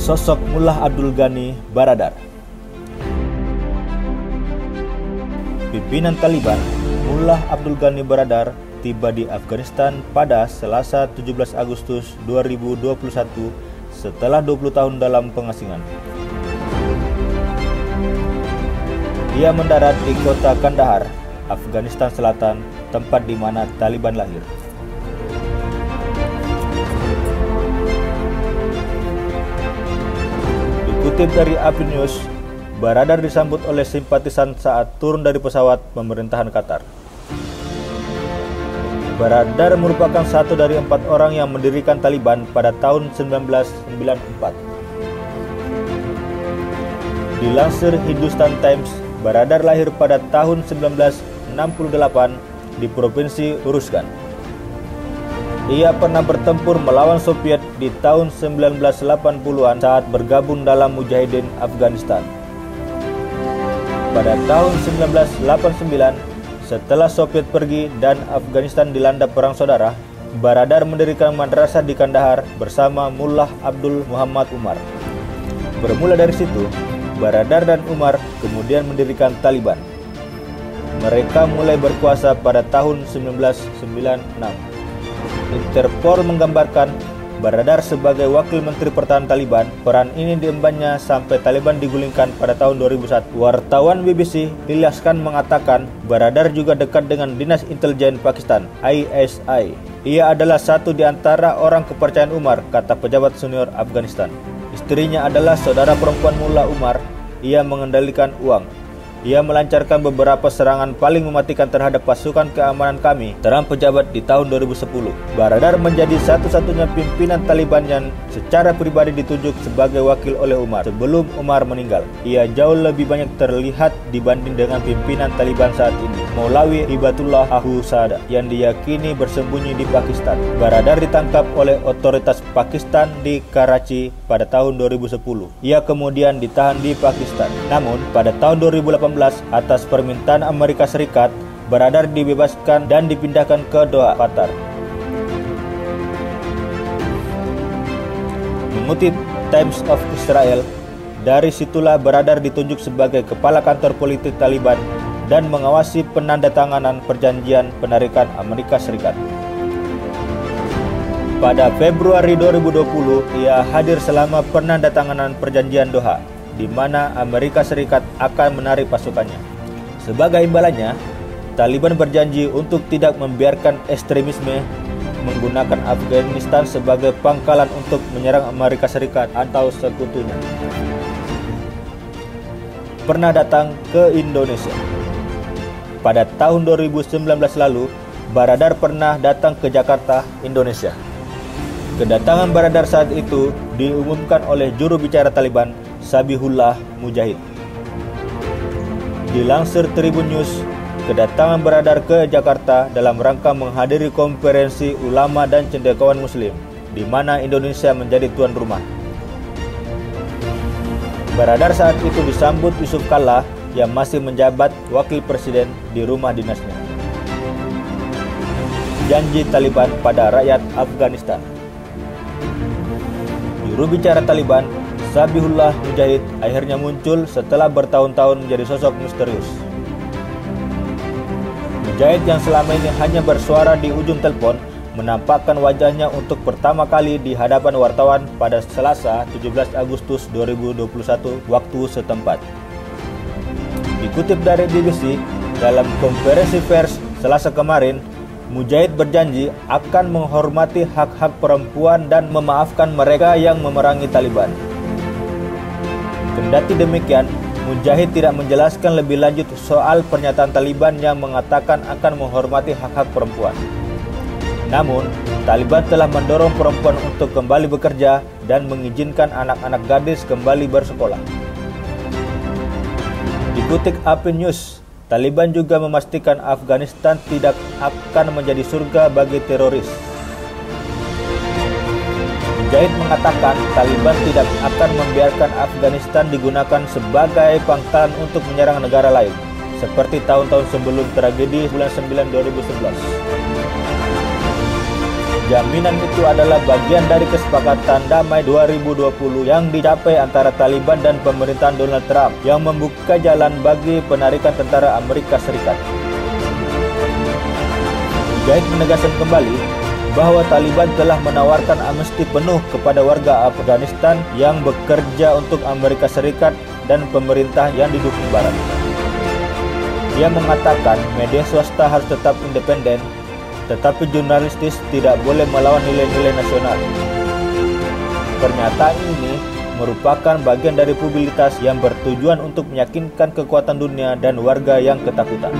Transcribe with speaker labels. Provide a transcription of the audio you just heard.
Speaker 1: Sosok Mullah Abdul Ghani Baradar. Pimpinan Taliban Mullah Abdul Ghani Baradar tiba di Afghanistan pada Selasa 17 Agustus 2021 setelah 20 tahun dalam pengasingan. Ia mendarat di kota Kandahar, Afghanistan Selatan, tempat di mana Taliban lahir. Dikutip dari AP News, Baradar disambut oleh simpatisan saat turun dari pesawat pemerintahan Qatar. Baradar merupakan satu dari 4 orang yang mendirikan Taliban pada tahun 1994. Dilansir Hindustan Times, Baradar lahir pada tahun 1968 di Provinsi Uruzgan. Ia pernah bertempur melawan Soviet di tahun 1980-an saat bergabung dalam Mujahidin Afghanistan. Pada tahun 1989, setelah Soviet pergi dan Afghanistan dilanda perang saudara, Baradar mendirikan madrasah di Kandahar bersama Mullah Abdul Muhammad Umar. Bermula dari situ, Baradar dan Umar kemudian mendirikan Taliban. Mereka mulai berkuasa pada tahun 1996. Interpol menggambarkan Baradar sebagai Wakil Menteri Pertahanan Taliban. Peran ini diembannya sampai Taliban digulingkan pada tahun 2001. Wartawan BBC Ilyas Khan mengatakan Baradar juga dekat dengan Dinas Intelijen Pakistan, ISI. Ia adalah satu di antara orang kepercayaan Umar, kata pejabat senior Afghanistan. Istrinya adalah saudara perempuan Mullah Umar. Ia mengendalikan uang. Ia melancarkan beberapa serangan paling mematikan terhadap pasukan keamanan kami, terang pejabat di tahun 2010. Baradar menjadi satu-satunya pimpinan Taliban yang secara pribadi ditunjuk sebagai wakil oleh Umar sebelum Umar meninggal. Ia jauh lebih banyak terlihat dibanding dengan pimpinan Taliban saat ini, Maulawi Hibatullah Ahusada, yang diyakini bersembunyi di Pakistan. Baradar ditangkap oleh otoritas Pakistan di Karachi pada tahun 2010. Ia kemudian ditahan di Pakistan. Namun, pada tahun 2018 atas permintaan Amerika Serikat, Baradar dibebaskan dan dipindahkan ke Doha, Qatar. Mengutip Times of Israel, dari situlah Baradar ditunjuk sebagai kepala kantor politik Taliban dan mengawasi penandatanganan perjanjian penarikan Amerika Serikat. Pada Februari 2020, ia hadir selama penandatanganan perjanjian Doha, di mana Amerika Serikat akan menarik pasukannya. Sebagai imbalannya, Taliban berjanji untuk tidak membiarkan ekstremisme menggunakan Afghanistan sebagai pangkalan untuk menyerang Amerika Serikat atau sekutunya. Pernah datang ke Indonesia. Pada tahun 2019 lalu, Baradar pernah datang ke Jakarta, Indonesia. Kedatangan Baradar saat itu diumumkan oleh juru bicara Taliban, Zabihullah Mujahid. Dilansir Tribun News, kedatangan Baradar ke Jakarta dalam rangka menghadiri konferensi ulama dan cendekiawan muslim, di mana Indonesia menjadi tuan rumah. Baradar saat itu disambut Yusuf Kalla yang masih menjabat wakil presiden di rumah dinasnya. Janji Taliban pada rakyat Afghanistan. Juru bicara Taliban, Zabihullah Mujahid, akhirnya muncul setelah bertahun-tahun menjadi sosok misterius. Mujahid yang selama ini hanya bersuara di ujung telepon, menampakkan wajahnya untuk pertama kali di hadapan wartawan pada Selasa 17 Agustus 2021 waktu setempat. Dikutip dari BBC, dalam konferensi pers Selasa kemarin, Mujahid berjanji akan menghormati hak-hak perempuan dan memaafkan mereka yang memerangi Taliban. Kendati demikian, Mujahid tidak menjelaskan lebih lanjut soal pernyataan Taliban yang mengatakan akan menghormati hak-hak perempuan. Namun, Taliban telah mendorong perempuan untuk kembali bekerja dan mengizinkan anak-anak gadis kembali bersekolah. Dikutip AP News, Taliban juga memastikan Afghanistan tidak akan menjadi surga bagi teroris. Mujahid mengatakan Taliban tidak akan membiarkan Afghanistan digunakan sebagai pangkalan untuk menyerang negara lain, seperti tahun-tahun sebelum tragedi bulan 9 2011. Jaminan itu adalah bagian dari kesepakatan damai 2020 yang dicapai antara Taliban dan pemerintahan Donald Trump yang membuka jalan bagi penarikan tentara Amerika Serikat. Mujahid menegaskan kembali bahwa Taliban telah menawarkan amnesti penuh kepada warga Afghanistan yang bekerja untuk Amerika Serikat dan pemerintah yang didukung Barat. Dia mengatakan media swasta harus tetap independen, tetapi jurnalistis tidak boleh melawan nilai-nilai nasional. Pernyataan ini merupakan bagian dari publisitas yang bertujuan untuk meyakinkan kekuatan dunia dan warga yang ketakutan.